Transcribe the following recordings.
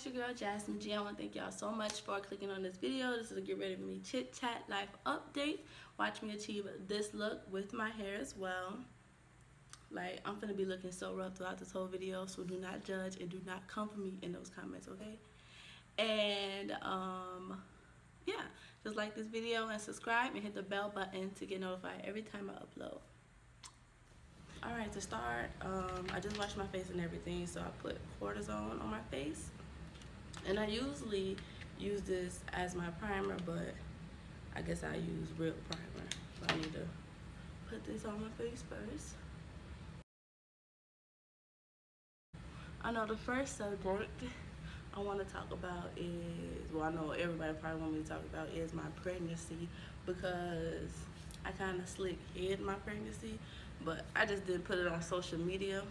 it's your girl JasmineeGee. I want to thank y'all so much for clicking on this video. This is a Get Ready With Me Chit-Chat life update. Watch me achieve this look with my hair as well. Like, I'm gonna be looking so rough throughout this whole video, so do not judge and do not come for me in those comments, okay? And yeah, just like this video and subscribe and hit the bell button to get notified every time I upload. Alright, to start, I just washed my face and everything, so I put cortisone on my face. And I usually use this as my primer, but I guess I use real primer. So I need to put this on my face first. I know the first subject I want to talk about is, well, I know everybody probably want me to talk about is my pregnancy, because I kind of slick hid my pregnancy, but I just didn't put it on social media.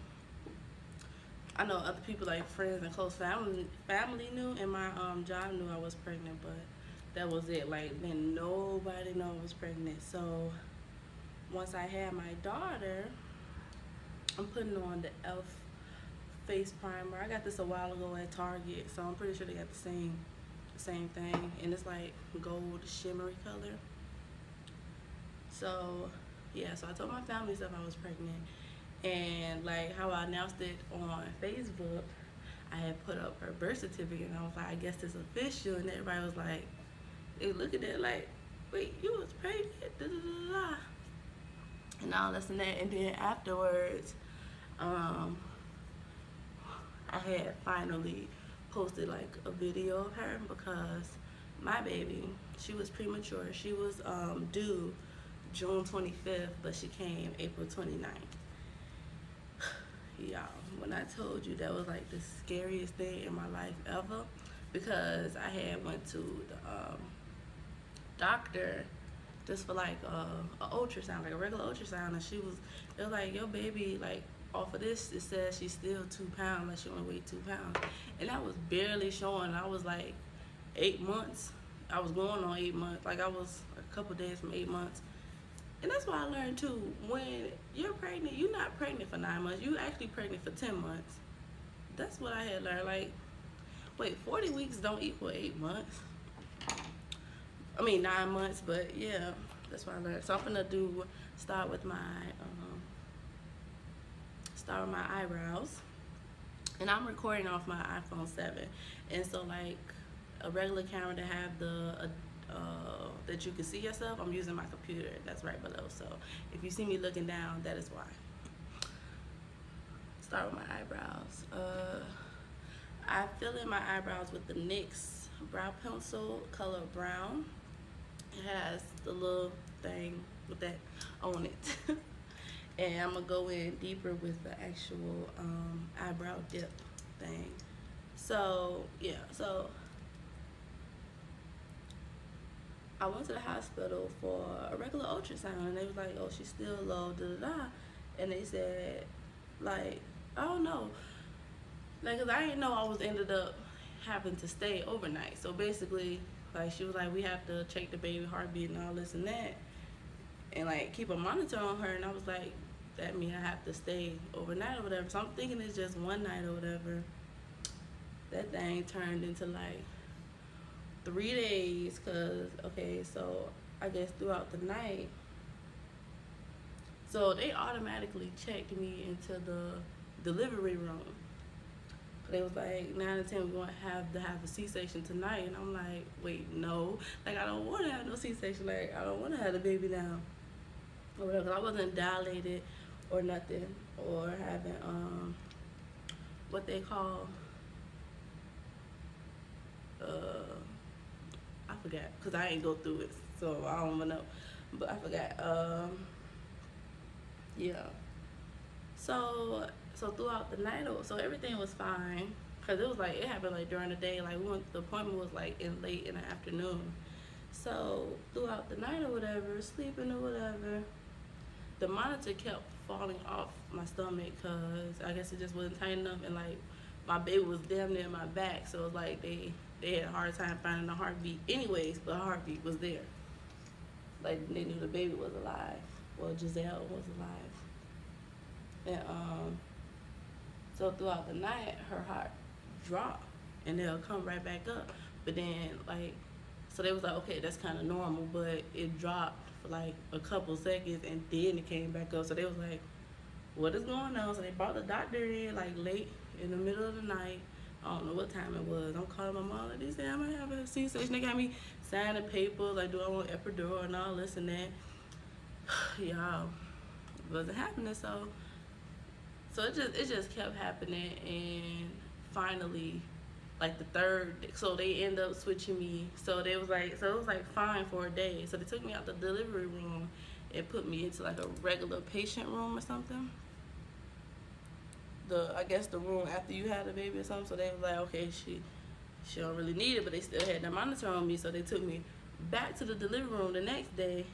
I know other people, like friends and close family knew, and my job knew I was pregnant, but that was it. Like, then nobody knew I was pregnant. So once I had my daughter, I'm putting on the e.l.f. face primer. I got this a while ago at Target, so I'm pretty sure they got the same thing, and it's like gold shimmery color. So yeah, so I told my family stuff I was pregnant, and like how I announced it on Facebook, I had put up her birth certificate, and I was like, I guess it's official, and everybody was like, they look at it like, wait, you was pregnant, da, da, da, da. And all this and that. And then afterwards, I had finally posted like a video of her, because my baby, she was premature. She was due June 25th, but she came April 29th. Y'all, when I told you, that was like the scariest thing in my life ever, because I had went to the doctor just for like a ultrasound, like a regular ultrasound, and it was like, your baby, like, off of this, it says she's still 2 pounds, like she only weighed 2 pounds, and that was barely showing. I was like 8 months. I was going on 8 months. Like, I was a couple days from 8 months. And that's why I learned too, when you're pregnant, you're not pregnant for 9 months, you actually pregnant for 10 months. That's what I had learned. Like, wait, 40 weeks don't equal 8 months. I mean 9 months, but yeah, that's what I learned. So I'm gonna start with my eyebrows, and I'm recording off my iPhone 7, and so like a regular camera to have the that you can see yourself, I'm using my computer that's right below. So if you see me looking down, that is why. Start with my eyebrows. I fill in my eyebrows with the NYX brow pencil color brown. It has the little thing with that on it. And I'm gonna go in deeper with the actual eyebrow dip thing. So yeah, so I went to the hospital for a regular ultrasound, and they was like, oh, she's still low, da da da. And they said, like, I don't know, like, cause I didn't know I was ended up having to stay overnight. So basically, like, she was like, we have to check the baby heartbeat and all this and that, and like keep a monitor on her. And I was like, that means I have to stay overnight or whatever. So I'm thinking it's just one night or whatever. That thing turned into like 3 days, cause okay, so I guess throughout the night, so they automatically checked me into the delivery room. They was like, 9 to 10, we're gonna have a C-section tonight, and I'm like, wait, no, like, I don't want to have no C-section, like, I don't want to have the baby now, or whatever. 'Cause I wasn't dilated or nothing, or having what they call I forgot, because I ain't go through it, so I don't even know, but I forgot. Yeah, so throughout the night, so everything was fine, because it was like, it happened like during the day, like the appointment was like late in the afternoon. So throughout the night or whatever, sleeping or whatever, the monitor kept falling off my stomach, because I guess it just wasn't tight enough, and like my baby was damn near my back, so it was like they had a hard time finding the heartbeat anyways, but the heartbeat was there. Like, they knew the baby was alive. Well, Giselle was alive. And so throughout the night, her heart dropped. and they'll come right back up. But then like, so they was like, okay, that's kind of normal, but it dropped for like a couple seconds and then it came back up. So they was like, what is going on? So they brought the doctor in like late in the middle of the night. I don't know what time it was. I'm calling my mom like, they said I'm gonna have a C-section. They got me signing papers like, do I want epidural and all this and that. Y'all, it wasn't happening. So it just kept happening, and finally, like the third, so they end up switching me. So they was like, so it was like fine for a day. So they took me out the delivery room and put me into like a regular patient room or something. I guess the room after you had a baby or something. So they was like, okay, she don't really need it, but they still had that monitor on me. So they took me back to the delivery room the next day,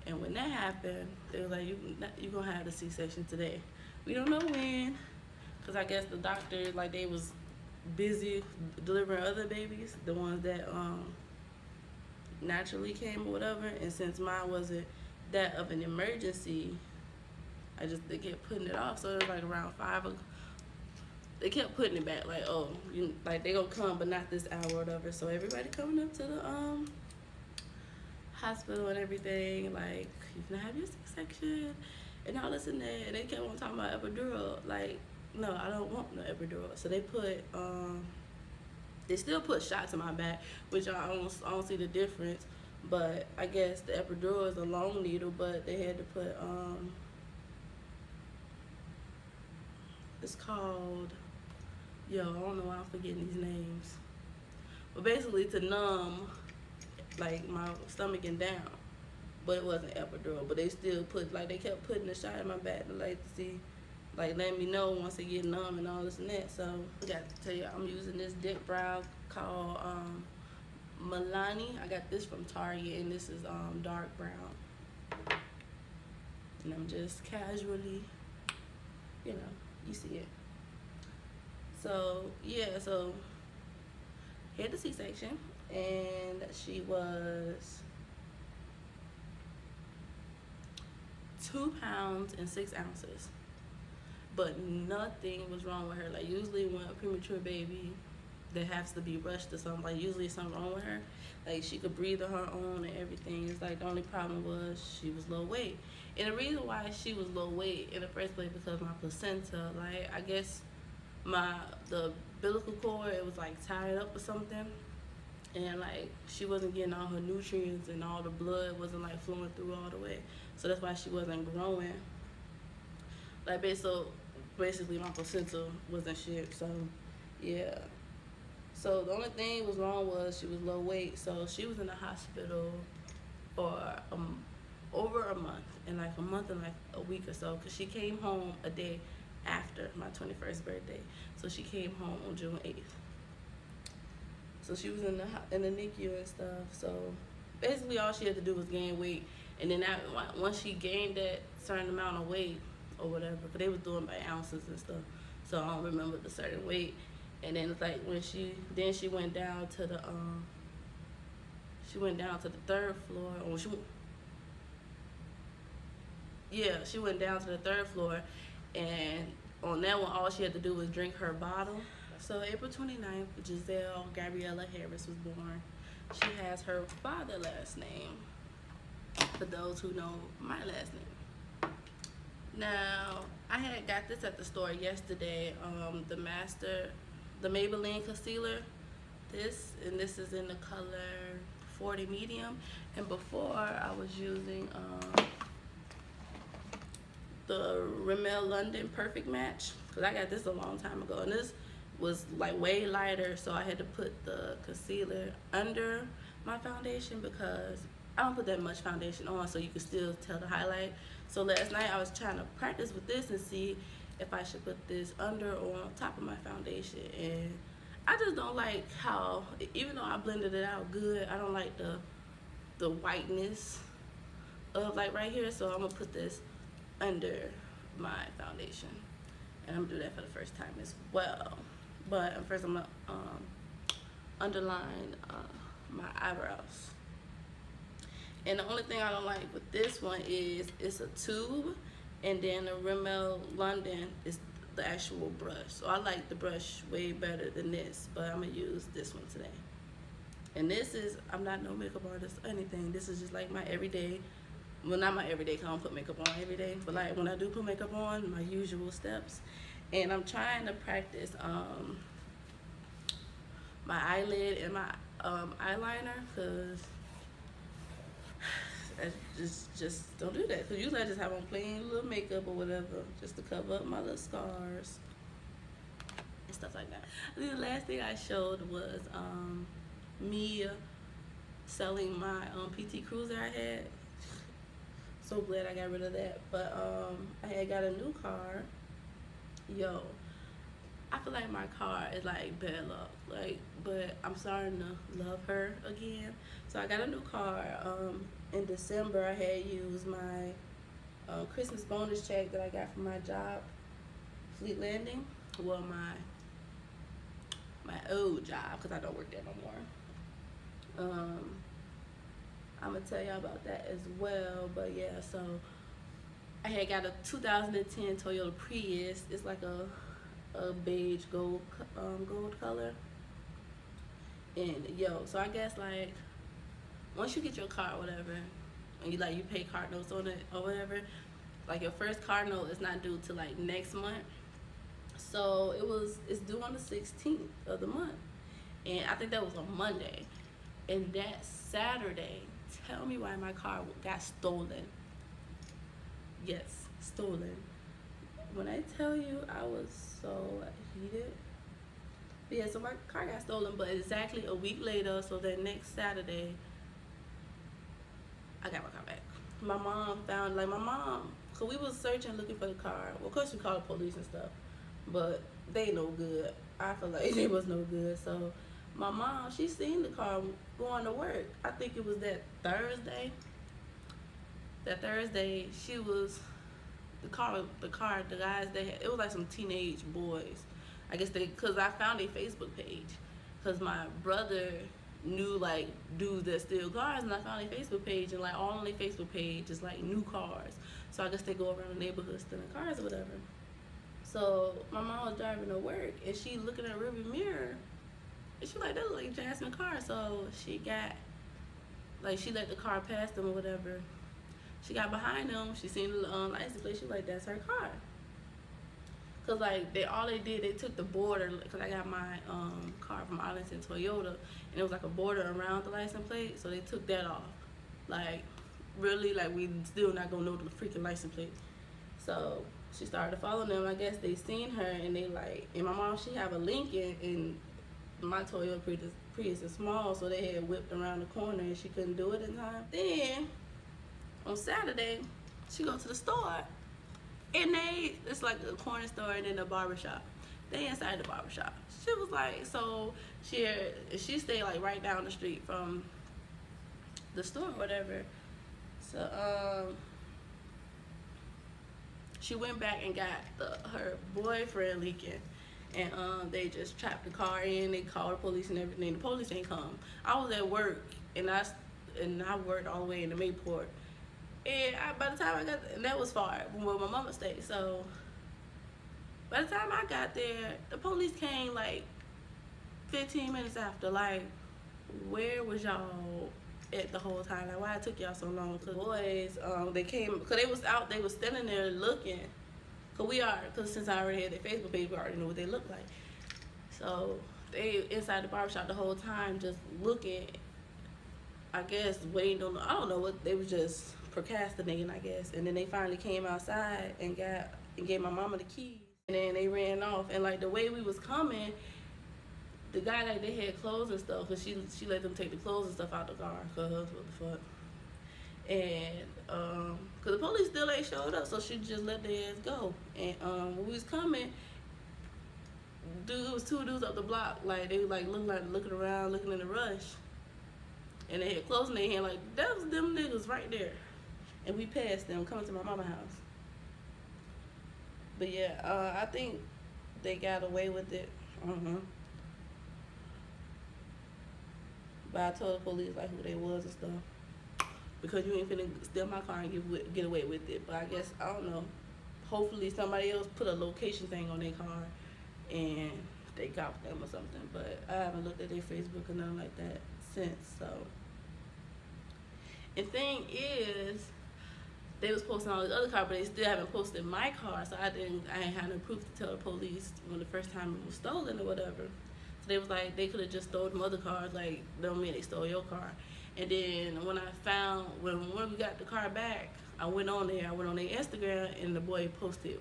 and when that happened, they was like, you gonna have the C-section today. We don't know when, because I guess the doctor, like, they was busy delivering other babies, the ones that naturally came or whatever. And since mine wasn't that of an emergency, they kept putting it off. So it was like around 5 o'clock. They kept putting it back, like, oh, like they gonna come, but not this hour or whatever. So everybody coming up to the hospital and everything, like, you can have your C-section and all this and that. And they kept on talking about epidural. Like, no, I don't want no epidural. So they put, they still put shots in my back, which I don't see the difference. But I guess the epidural is a long needle, but they had to put, it's called, I don't know why I'm forgetting these names. But basically to numb, like, my stomach and down. But it wasn't epidural. But they still put, like, they kept putting a shot in my back to, like, to see, like, let me know once it get numb and all this and that. So I got to tell you, I'm using this dip brow called Milani. I got this from Target, and this is dark brown. And I'm just casually, you see it. So yeah, so had the C-section, and she was 2 pounds and 6 ounces, but nothing was wrong with her. Like, usually when a premature baby that has to be rushed or something, like, usually something wrong with her. Like, she could breathe on her own and everything. It's like the only problem was she was low weight. And the reason why she was low weight in the first place, because my placenta, like, I guess the umbilical cord, it was like tied up or something, and like she wasn't getting all her nutrients, and all the blood wasn't like flowing through all the way. So that's why she wasn't growing. Like, basically my placenta wasn't shit. So yeah. So the only thing was wrong was she was low weight. So she was in the hospital for over a month, and like a month and like a week or so, because she came home a day after my 21st birthday. So she came home on June 8th. So she was in the NICU and stuff. So basically all she had to do was gain weight, and then once she gained that certain amount of weight or whatever, because they was doing by ounces and stuff, so I don't remember the certain weight. And then it's like when she went down to the third floor, or she went down to the third floor, and on that one, all she had to do was drink her bottle. So April 29th, Giselle Gabriella Harris was born. She has her father last name, for those who know my last name. Now, I had got this at the store yesterday, the Maybelline concealer. This is in the color 40 medium. And before, I was using the Rimmel London Perfect Match, because I got this a long time ago, and this was like way lighter, so I had to put the concealer under my foundation because I don't put that much foundation on, so you can still tell the highlight. So last night I was trying to practice with this and see if I should put this under or on top of my foundation, and I just don't like how, even though I blended it out good, I don't like the whiteness of like right here. So I'm gonna put this under my foundation, and I'm gonna do that for the first time as well. But first I'm gonna underline my eyebrows. And the only thing I don't like with this one is it's a tube, and then the Rimmel London is the actual brush. So I like the brush way better than this, but I'm gonna use this one today. And this is, I'm not no makeup artist or anything. This is just like my everyday, well, not my everyday, because I don't put makeup on every day, but like when I do put makeup on, my usual steps. And I'm trying to practice my eyelid and my eyeliner, because I just don't do that. Because usually I just have on plain little makeup or whatever, just to cover up my little scars and stuff like that. I think the last thing I showed was me selling my PT Cruiser I had. So glad I got rid of that. But I had got a new car. Yo, I feel like my car is like bad luck. Like, but I'm starting to love her again. So I got a new car. In December, I had used my Christmas bonus check that I got from my job, Fleet Landing. Well, my old job, because I don't work there no more. I'm gonna tell y'all about that as well. But yeah, so I had got a 2010 Toyota Prius. It's like a beige gold color. And yo, so I guess like once you get your car or whatever, and you pay car notes on it or whatever, like your first car note is not due till like next month. So it's due on the 16th of the month, and I think that was a Monday. And that Saturday, tell me why my car got stolen. Yes, stolen. When I tell you, I was so heated. But yeah, so my car got stolen, but exactly a week later, so that next Saturday, I got my car back. My mom found, so we was searching, looking for the car. Well, of course we called the police and stuff, but they no good. I feel like they was no good. So my mom, she seen the car going to work. I think it was that Thursday. That Thursday, she was, the guys, it was like some teenage boys. I guess cause I found a Facebook page. Cause my brother knew like dudes that steal cars, and I found a Facebook page, and like all on their Facebook page is like new cars. So I guess they go around the neighborhood stealing cars or whatever. So my mom was driving to work, and she looking in the rearview mirror, and she like, that look like Jasmine's car. So she got, like, she let the car pass them or whatever. She got behind them, she seen the license plate, she like, that's her car. Cause like they took the border, cause I got my car from Arlington Toyota, and it was like a border around the license plate, so they took that off. Like, really, like, we still not gonna know the freaking license plate. So she started following them. I guess they seen her, and they like, and my mom, she have a Lincoln, and my Toyota Prius is small, so they had whipped around the corner, and she couldn't do it in time. Then on Saturday, she go to the store, and it's like a corner store and then a barbershop. They inside the barbershop. She was like, so she stayed like right down the street from the store or whatever. So she went back and got her boyfriend Lincoln, and they just trapped the car in. They called the police and everything. The police ain't come. I was at work, and I worked all the way in the Mayport. And by the time I got, and that was far from where my mama stayed. So by the time I got there, the police came like 15 minutes after. Like, where was y'all at the whole time? Like, why it took y'all so long? Cause boys, they came, cause they was out, they was standing there looking. Cause since I already had their Facebook page, we already knew what they looked like. So they inside the barbershop the whole time, just looking. I guess waiting on, I don't know what, they was just procrastinating, I guess. And then they finally came outside and gave my mama the keys, and then they ran off. And like the way we was coming, the guy, like, they had clothes and stuff, cause she let them take the clothes and stuff out the car, cause what the fuck. And cause the police still ain't showed up, so she just let their ass go. And when we was coming, it was two dudes up the block, like they was like looking around, looking in a rush. And they had clothes in their hand, like, that was them niggas right there. And we passed them coming to my mama's house. But yeah, I think they got away with it. But I told the police like who they was and stuff, because you ain't finna steal my car and get away with it. But I guess, I don't know, hopefully somebody else put a location thing on their car and they got them or something. But I haven't looked at their Facebook or nothing like that since. So, and thing is, they was posting all these other cars, but they still haven't posted my car. So I ain't had no proof to tell the police when the first time it was stolen or whatever. So they was like, they could have just stole them other cars. Like, don't mean they stole your car. And then when we got the car back, I went on their Instagram, and the boy posted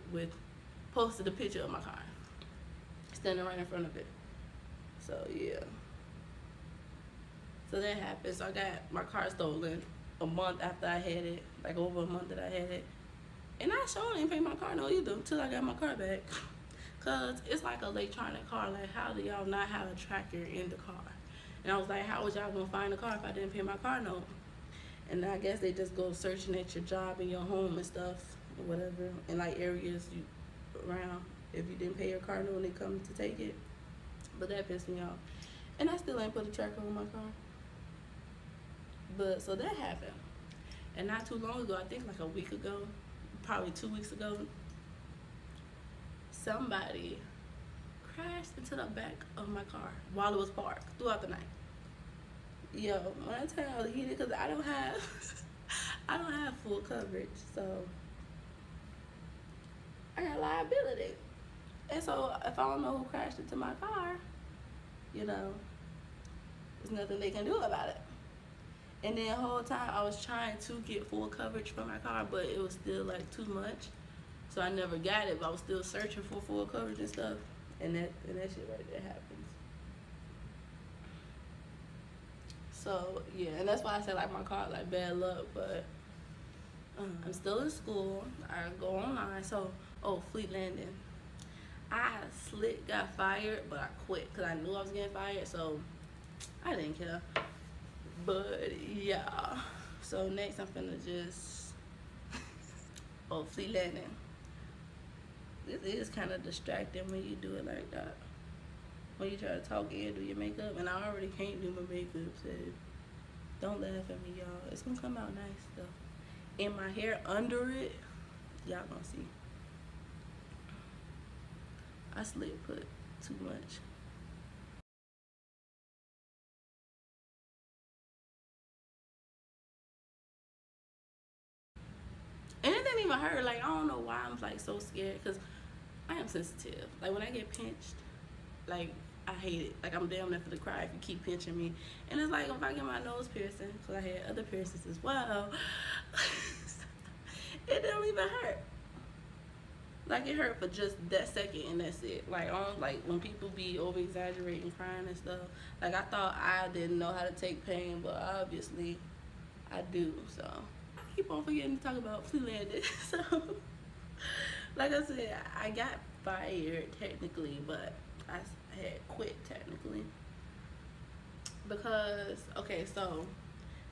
a picture of my car standing right in front of it. So yeah. So that happened. So I got my car stolen a month after I had it, like over a month that I had it. And I sure didn't pay my car note either until I got my car back. Cause it's like an electronic car. Like, how do y'all not have a tracker in the car? And I was like, how was y'all gonna find the car if I didn't pay my car note? And I guess they just go searching at your job and your home and stuff, or whatever, in like areas you around. If you didn't pay your car note, they come to take it. But that pissed me off. And I still ain't put a tracker on my car. But so that happened. And not too long ago, I think like a week ago, probably 2 weeks ago, somebody crashed into the back of my car while it was parked throughout the night. Yo, when I tell y'all the heat, because I don't have full coverage, so I got liability. And so if I don't know who crashed into my car, you know, there's nothing they can do about it. And then the whole time I was trying to get full coverage for my car, but it was still like too much. So I never got it, but I was still searching for full coverage and stuff. And that shit right there happens. So yeah, and that's why I said like my car like bad luck, but I'm still in school. I go online. So Fleet Landing. I got fired, but I quit because I knew I was getting fired, so I didn't care. But yeah, so next I'm finna just Fleet Landing. This is kind of distracting when you do it like that. When you try to talk and do your makeup, and I already can't do my makeup, so don't laugh at me, y'all. It's gonna come out nice though. And my hair under it, y'all gonna see. I put too much. And it didn't even hurt. Like, I don't know why I'm like so scared, because I am sensitive. Like, when I get pinched, like, I hate it. Like, I'm damn near to cry if you keep pinching me. And it's like if I get my nose piercing, because I had other piercings as well, it don't even hurt. Like, it hurt for just that second and that's it. Like, when people be over exaggerating, crying and stuff, like, I thought I didn't know how to take pain, but obviously I do. So I keep on forgetting to talk about Fleet Landing. So like I said, I got fired technically, but I had quit technically because, okay, so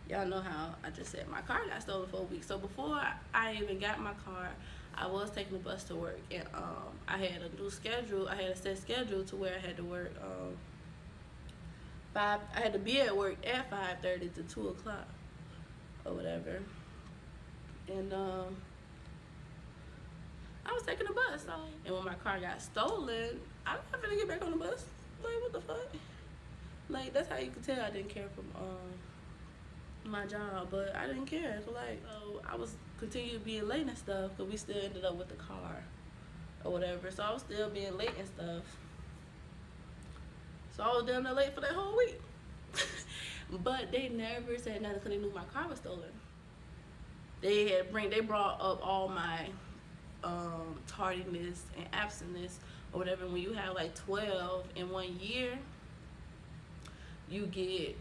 y'all know how I just said my car got stolen for a week. So before I even got my car, I was taking the bus to work, and I had a new schedule. I had a set schedule to where I had to work I had to be at work at 5:30 to 2 o'clock or whatever. And I was taking the bus, and when my car got stolen, I'm not gonna get back on the bus. Like, what the fuck? Like, that's how you could tell I didn't care from my job, but I didn't care. So, like, I was continuing being late and stuff, because we still ended up with the car or whatever. So I was still being late and stuff. So I was damn near late for that whole week. But they never said nothing because they knew my car was stolen. They brought up all my tardiness and absentness or whatever. When you have like 12 in 1 year, you get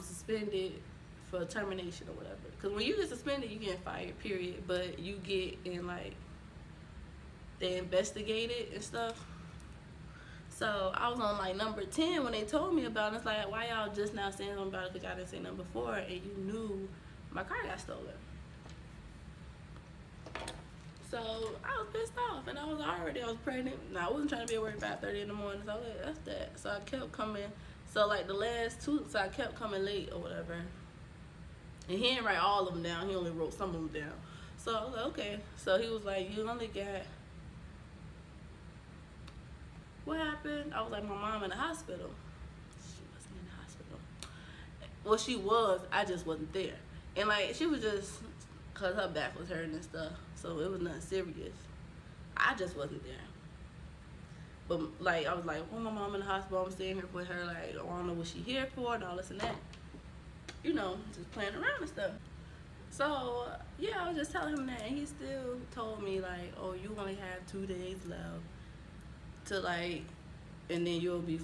suspended for termination or whatever. Because when you get suspended, you get fired, period. But you get in, like, they investigate it and stuff. So I was on like number 10 when they told me about it. It's like, why y'all just now saying something about it, because y'all didn't say nothing before and you knew my car got stolen. So I was pissed off, and I was pregnant. Now I wasn't trying to be at work 5:30 in the morning, so I was like, that's that. So I kept coming. So like the last two, so I kept coming late or whatever. And he didn't write all of them down. He only wrote some of them down. So I was like, okay. So he was like, you only got, what happened? I was like, my mom in the hospital. She wasn't in the hospital. Well, she was, I just wasn't there. And like, she was just, cause her back was hurting and stuff. So it was nothing serious. I just wasn't there. But like, I was like, well, my mom in the hospital, I'm staying here with her. Like, I don't know what she here for and all this and that. You know, just playing around and stuff. So yeah, I was just telling him that, and he still told me like, oh, you only have 2 days left to like, and then you'll be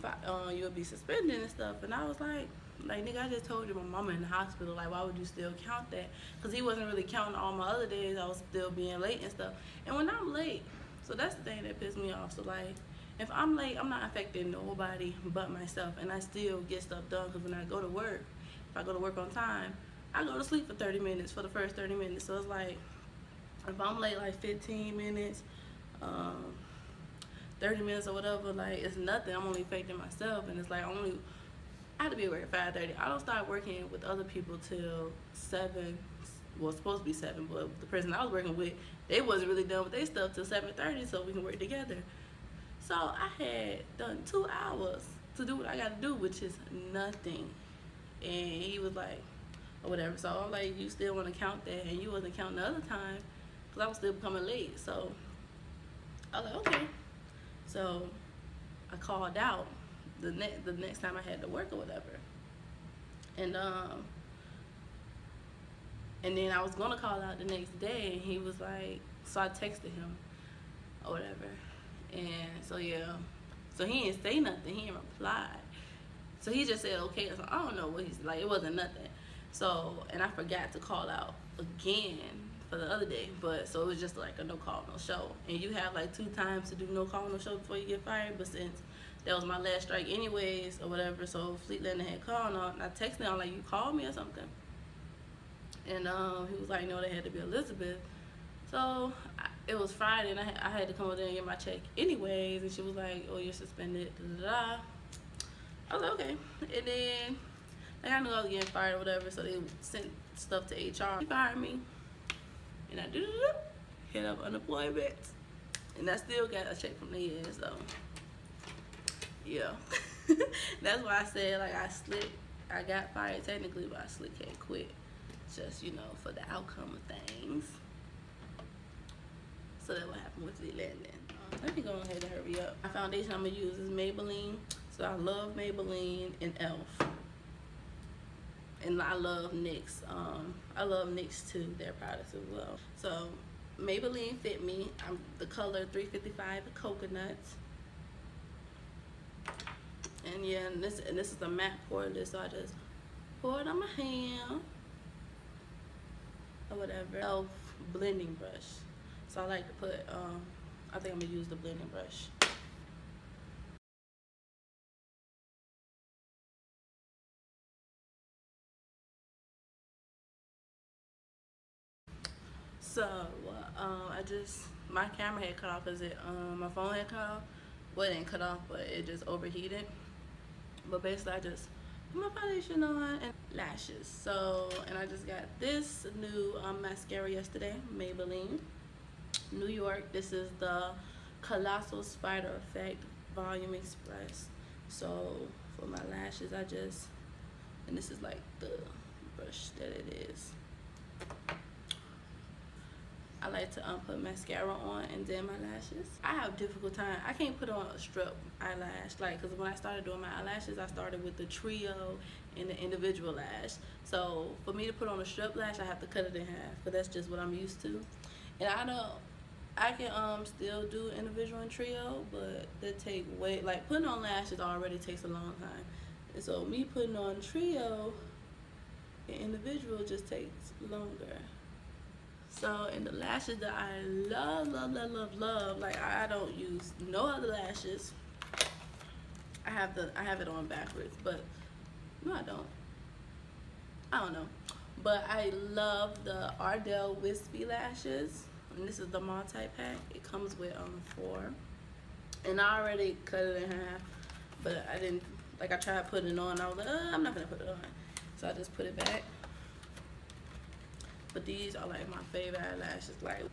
suspended and stuff. And I was like, nigga, I just told you my mama in the hospital. Like, why would you still count that? Because he wasn't really counting all my other days. I was still being late and stuff. And when I'm late, so that's the thing that pissed me off. So like, if I'm late, I'm not affecting nobody but myself, and I still get stuff done. Because when I go to work, if I go to work on time, I go to sleep for 30 minutes, for the first 30 minutes. So it's like, if I'm late like 15 minutes, 30 minutes or whatever, like, it's nothing. I'm only affecting myself. And it's like, I have to be at work at 5:30. I don't start working with other people till 7. Well, it's supposed to be 7, but the person I was working with, they wasn't really done with their stuff till 7:30, so we can work together. So I had done 2 hours to do what I got to do, which is nothing. And he was like, or whatever. So I'm like, you still want to count that, and you wasn't counting the other time, because I was still becoming late. So I was like, okay. So I called out the next time I had to work or whatever. And then I was gonna call out the next day, and he was like, so I texted him or whatever. And so yeah, so he didn't say nothing, he didn't reply. So he just said okay. So I don't know what he's like, it wasn't nothing. So, and I forgot to call out again for the other day, but so it was just like a no call, no show. And you have like 2 times to do no call, no show before you get fired. But since that was my last strike anyways or whatever, so Fleetland had called on, and I texted him like, you called me or something? And he was like, no, they had to be Elizabeth. So it was Friday, and I had to come over there and get my check anyways. And she was like, oh, you're suspended, da da da. I was like, okay. And then like, I knew I was getting fired or whatever, so they sent stuff to HR. He fired me, and I hit up unemployment, and I still got a check from the end. So yeah, that's why I said like I got fired technically, but I still can't quit. Just, you know, for the outcome of things. So that's what happened with the landing. Let me go ahead and hurry up. My foundation I'm gonna use is Maybelline. So I love Maybelline and e.l.f. And I love NYX. I love NYX too, their products as well. So Maybelline Fit Me. I'm the color 355 Coconut. And yeah, and this is a matte poreless, so I just pour it on my hand or whatever. e.l.f. blending brush. So I like to put I think I'm gonna use the blending brush. So my camera had cut off because my phone had cut off. Well, it didn't cut off, but it just overheated. But basically, I just put my foundation on and lashes. So, and I just got this new mascara yesterday, Maybelline New York. This is the Colossal Spider Effect Volume Express. So for my lashes, and this is like the brush that it is. I like to put mascara on and then my lashes. I have a difficult time. I can't put on a strip eyelash, like, because when I started doing my eyelashes, I started with the trio and the individual lash. So for me to put on a strip lash, I have to cut it in half, because that's just what I'm used to. And I can still do individual and trio, but that take way, like, putting on lashes already takes a long time. And so me putting on trio and individual just takes longer. So, and the lashes that I love, like, I don't use no other lashes. I have it on backwards, but no, I don't know. But I love the Ardell Wispy lashes, and this is the multi-pack. It comes with 4, and I already cut it in half, but I didn't, like, I tried putting it on, and I was like, I'm not gonna put it on. So I just put it back. but these are like my favorite eyelashes. Like,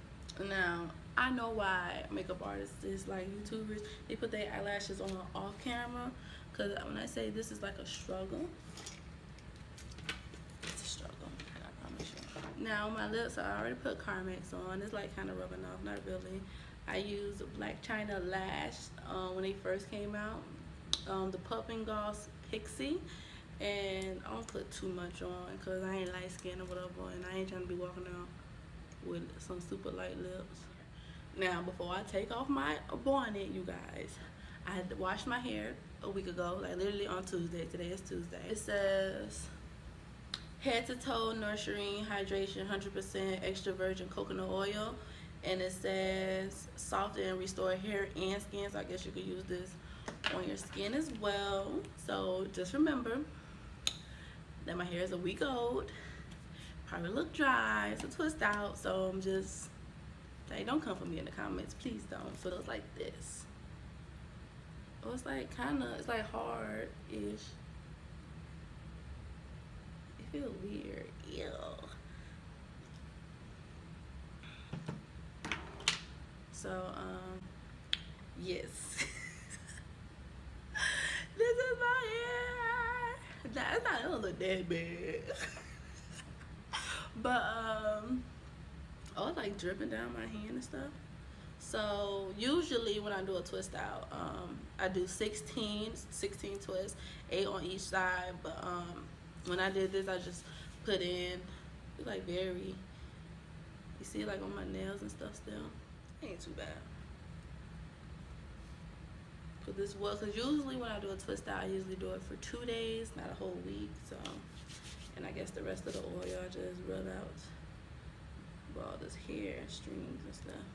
now I know why makeup artists is like YouTubers, they put their eyelashes on off camera, because when I say this is like a struggle, it's a struggle, I promise you. Now my lips, I already put Carmex on. It's like kind of rubbing off, not really. I used Black China Lash when they first came out, the Puffin Gloss Pixie, and I don't put too much on because I ain't light skinned or whatever, and I ain't trying to be walking out with some super light lips. Now before I take off my bonnet, you guys, I had to wash my hair a week ago, like literally on Tuesday. Today is Tuesday. It says head to toe nurturing hydration, 100% extra virgin coconut oil, and it says soften and restore hair and skin, so I guess you could use this on your skin as well. So just remember that my hair is a week old, probably look dry, it's a twist out, so I'm just like, don't come for me in the comments, please don't. So it looks like this. Oh, it's like it's like hard-ish. It feels weird. Ew. So yes. This is my hair. Nah, it don't look that bad. But oh, it's like dripping down my hand and stuff. So usually when I do a twist out, I do 16 twists, 8 on each side. But when I did this, I just put in, it's like very, you see like on my nails and stuff still. It ain't too bad. Cause this was, cause usually when I do a twist out, I usually do it for 2 days, not a whole week. So, and I guess the rest of the oil I just rub out with all this hair strings and stuff.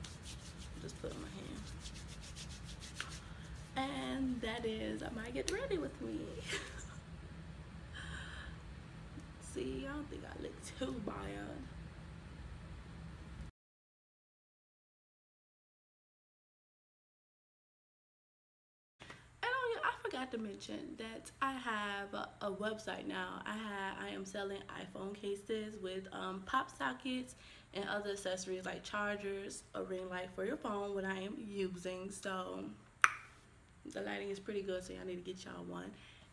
Just put in my hand. And that is, I might get ready with me. See, I don't think I look too bad. I forgot to mention that I have a website now. I am selling iPhone cases with pop sockets and other accessories like chargers, a ring light for your phone, what I am using. So the lighting is pretty good, so y'all need to get y'all one.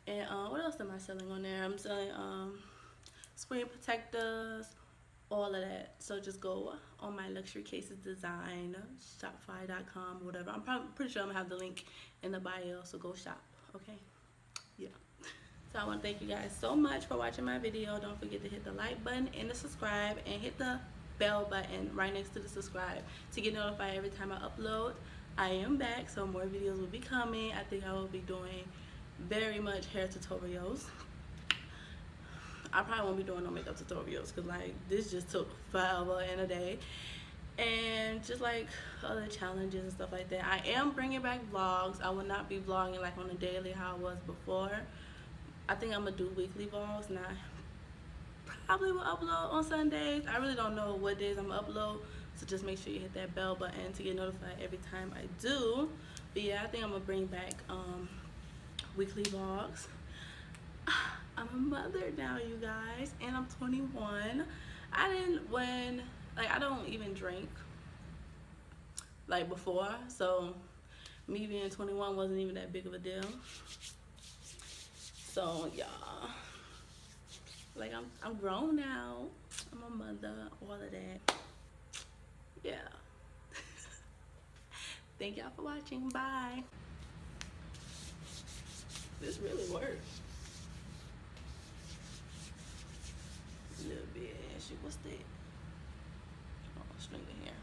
And what else am I selling on there? I'm selling screen protectors, all of that. So just go on my luxury cases design, shopify.com, whatever. I'm pretty sure I'm gonna have the link in the bio, so go shop. Okay, yeah. So I want to thank you guys so much for watching my video. Don't forget to hit the like button and the subscribe, and hit the bell button right next to the subscribe to get notified every time I upload. I am back, so more videos will be coming. I think I will be doing very much hair tutorials. I probably won't be doing no makeup tutorials because like this just took forever and a day. And just like other challenges and stuff like that. I am bringing back vlogs. I will not be vlogging like on a daily how I was before. I think I'm gonna do weekly vlogs, and I probably will upload on Sundays. I really don't know what days I'm gonna upload, so just make sure you hit that bell button to get notified every time I do. But yeah, I think I'm gonna bring back weekly vlogs. I'm a mother now, you guys, and I'm 21. I don't even drink like before, so me being 21 wasn't even that big of a deal. So yeah, like I'm grown now. I'm a mother, all of that. Yeah. Thank y'all for watching. Bye. This really works. A little bit. What's that? Oh, string it here.